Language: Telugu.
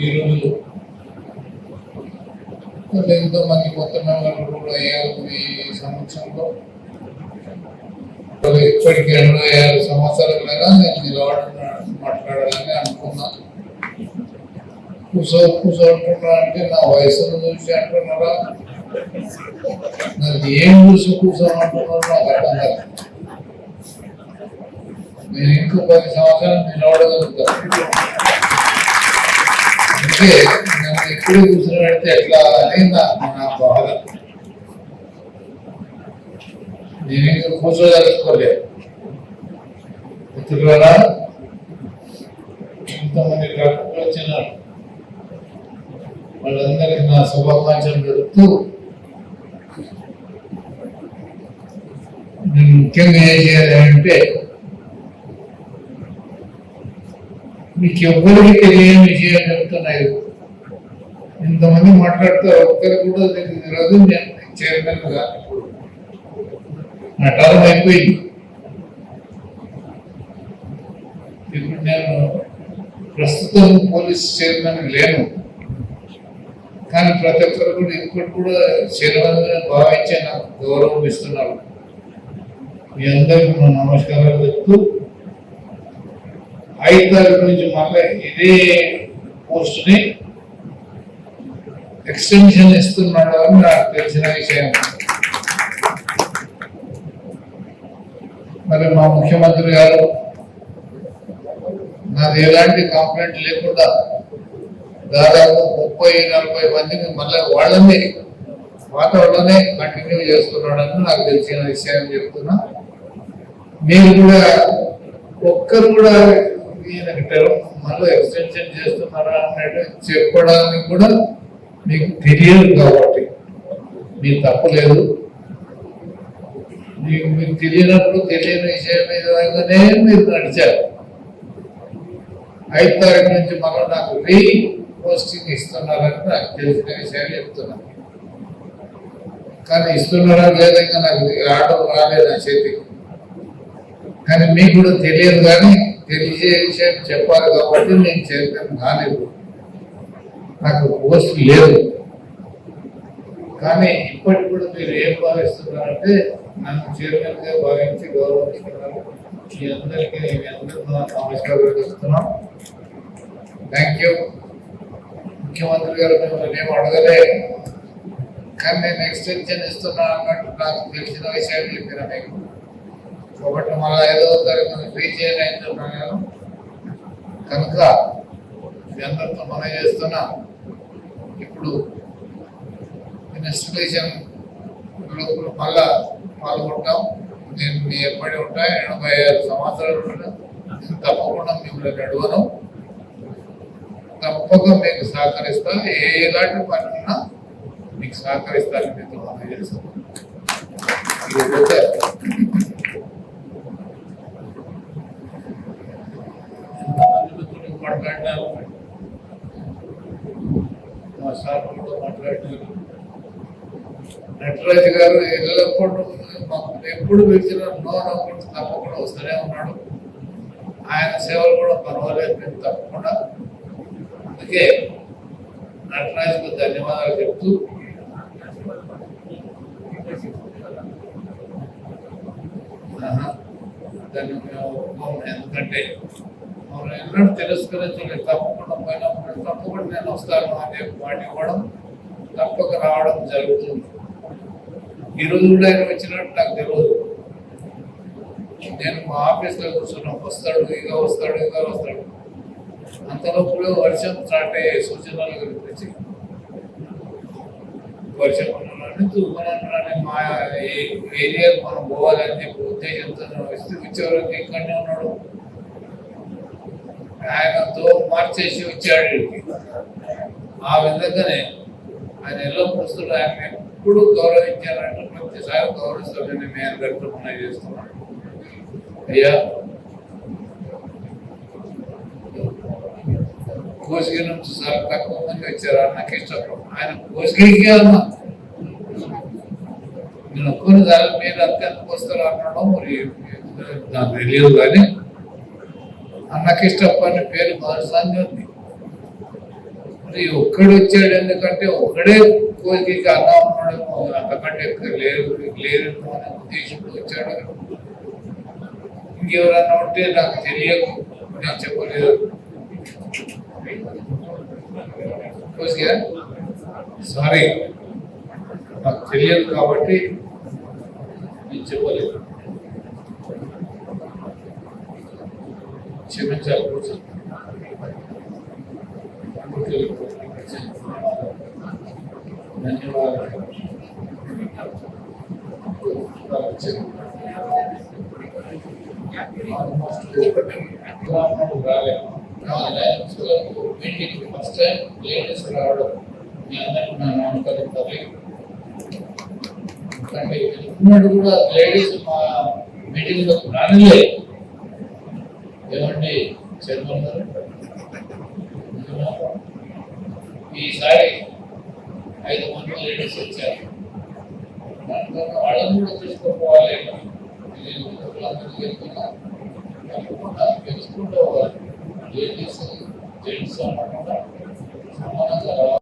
ఈరోజు ఎంతో మంది కొత్త మెంబర్లు కూడా అయ్యారు ఈ సంవత్సరంలో. ఇప్పటికి 86 సంవత్సరాలుగా నేను నిలబడి మాట్లాడాలని అనుకున్నా. కూర్చోంటున్నా అంటే నా వయసును చూసి అంటున్నారా, నాకు ఏం చూసి కూర్చోమంటున్నారో నాకు అర్థం కాదు. నేను ఇంకో 10 సంవత్సరాలు నిలబడగలుగుతాను. అంటే నన్ను ఎప్పుడు కూర్చొని పెడితే ఎట్లా అని నా బాధ. నేను ఇంకా కూర్చోదలుచుకోలేదు. మిత్రులారా, ఇంతమంది డాక్టర్లు వచ్చినారు, వాళ్ళందరికీ నా శుభాకాంక్షలు జరుపుతూ నేను ముఖ్యంగా ఏం చేయాలి అంటే, మీకు ఎవ్వరికి తెలియని విషయం చెప్తున్నాయి. ఇంతమంది మాట్లాడుతారు, ఒక్కరికి కూడా తెలియదు. నేను చైర్మన్ గా నా టర్మ్ అయిపోయింది. ఇప్పుడు నేను ప్రస్తుతం పోలీస్ చైర్మన్ లేను, కానీ ప్రతి ఒక్కరు కూడా ఇంకోటి కూడా చైర్మన్ భావించే నాకు గౌరవం ఇస్తున్నారు. మీ అందరికీ నా నమస్కారాలు చెప్తూ 5 తారీఖు నుంచి మళ్ళీ ఇదే పోస్ట్ని ఎక్స్టెన్షన్ ఇస్తున్నాడు అని నాకు తెలిసిన విషయం. మరి మా ముఖ్యమంత్రి గారు నాది ఎలాంటి కంప్లైంట్ లేకుండా దాదాపు 30-40 మందిని మళ్ళీ వాళ్ళని పాత వాళ్ళనే కంటిన్యూ చేస్తున్నాడని నాకు తెలిసిన విషయం చెప్తున్నా. మీరు కూడా ఒక్కరు కూడా మళ్ళీ ఎక్స్టెన్షన్ చేస్తున్నారా అన్నట్టు చెప్పడానికి కూడా మీకు తెలియదు. కాబట్టి మీకు తప్పలేదు. మీకు తెలియనప్పుడు తెలియని విషయం మీదనే మీరు నడిచారు. 5 తారీఖు నుంచి మళ్ళీ నాకు పోస్టింగ్ ఇస్తున్నారని నాకు తెలిసిన విషయాలు చెప్తున్నాను. కానీ ఇస్తున్నారా లేదా ఇంకా నాకు ఆర్డర్ రాలేదు నా చేతికి. కానీ మీకు కూడా తెలియదు, కానీ తెలిసే విషయం చెప్పాలి కాబట్టి నేను చైర్మన్ కాలేదు. నాకు పోస్ట్ లేదు. కానీ ఇప్పటికి కూడా మీరు ఏం భావిస్తున్నారంటే నన్ను చైర్మన్ గా భావించి గౌరవిస్తున్నారు. మీ అందరికీ నమస్కారాలు చెప్తున్నాం. Thank you. ముఖ్యమంత్రి గారు మిమ్మల్ని ఏం అడగలే, కానీ నేను ఎక్స్టెన్షన్ ఇస్తున్నా అన్నట్టు నాకు తెలిసిన విషయాలు చెప్పిన మీకు. కాబట్టి మళ్ళీ 5వ తారీఖు ఫ్రీ చేయాలనుకుంటున్నాను. కనుక మీ అందరితో మనం చేస్తున్నా. ఇప్పుడు ఇన్వెస్టిగేషన్ మళ్ళా పాల్గొంటాం. నేను మీ ఎప్పటి ఉంటా 85 సంవత్సరాలు ఉంటా. నేను తప్పకుండా మిమ్మల్ని అడగను, తప్పక మీకు సహకరిస్తా. ఎలాంటి పని ఉన్నా మీకు సహకరిస్తాను. మీతో మనం చేస్తాను. మాట్లాడినారు, మా సార్ కూడా మాట్లాడినారు. నటరాజు గారు ఎల్లప్పుడు మాకు ఎప్పుడు పిలిచిన నో అనుకుంటూ తప్పకుండా వస్తూనే ఉన్నాడు. ఆయన సేవలు కూడా పర్వాలేదు, మేము తప్పకుండా. అందుకే నటరాజుకు ధన్యవాదాలు చెప్తూ ఎందుకంటే మనం ఎన్నడూ తిరస్కరించలేదు. తప్పకుండా పోయినప్పుడు తప్పకుండా నేను వస్తాను అనే మాట ఇవ్వడం, తప్పక రావడం జరుగుతుంది. ఈరోజు కూడా ఆయన వచ్చినట్టు నాకు తెలియదు. నేను మా ఆఫీస్లో కూర్చున్నాం, వస్తాడు ఇక వస్తాడు ఇక వస్తాడు. అంతలోపులో వర్షం స్టార్ట్ అయ్యే సూచనలు గురించి వర్షం తుఫాను మా ఏరియా మనం పోవాలని చెప్పి ఉద్దేశంతో వచ్చేవరకు ఇక్కడనే ఉన్నాడు. ఆయనతో మార్చేసి వచ్చాడు. ఆ విధంగానే ఆయన ఎలా వస్తుడు. ఆయన ఎప్పుడు గౌరవించారంటే ప్రతిసారి గౌరవిస్తాడని మేము గారితో మనం చేస్తున్నాం. అయ్యా కోసిగి నుంచి చాలా తక్కువ మంది వచ్చారు. నాకు ఇష్టం ఆయన కోసిగికి అన్నా నేను ఒక్కరి దాని మీద అత్యంతకు వస్తారు అన్నాడు. మరి నాకు తెలియదు, కానీ అన్నకి ఇష్టం పేరు మొదటిసారి ఉంది. మరి ఒక్కడు వచ్చాడు ఎందుకంటే ఒక్కడే కోరికకి అన్నా ఉన్నాడు, అంతకంటే ఎక్కువ లేరు అనే ఉద్దేశంతో వచ్చాడు. ఇంకెవరన్నా ఉంటే నాకు తెలియదు, నేను చెప్పలేదు. సారీ, నాకు తెలియదు కాబట్టి నేను చెప్పలేదు, క్షమించాలి. ధన్యవాదాలు. మీటింగ్ ఫస్ట్ టైం లేడీస్ రావడం మీ అందరికీ నా నమస్కారం తల్లి. ఎందుకంటే ఎన్నడూ కూడా లేడీస్ మా మీటింగ్ లో రానిలే. ఏమండి చైర్మన్ గారు, ఈసారి 5 మంది లేడీస్ వచ్చారు. దాంట్లో వాళ్ళని కూడా తీసుకోపోవాలి. తెలుసుకుంటూ లేడీస్ జెంట్స్ అనకుండా సమానంగా రావాలి.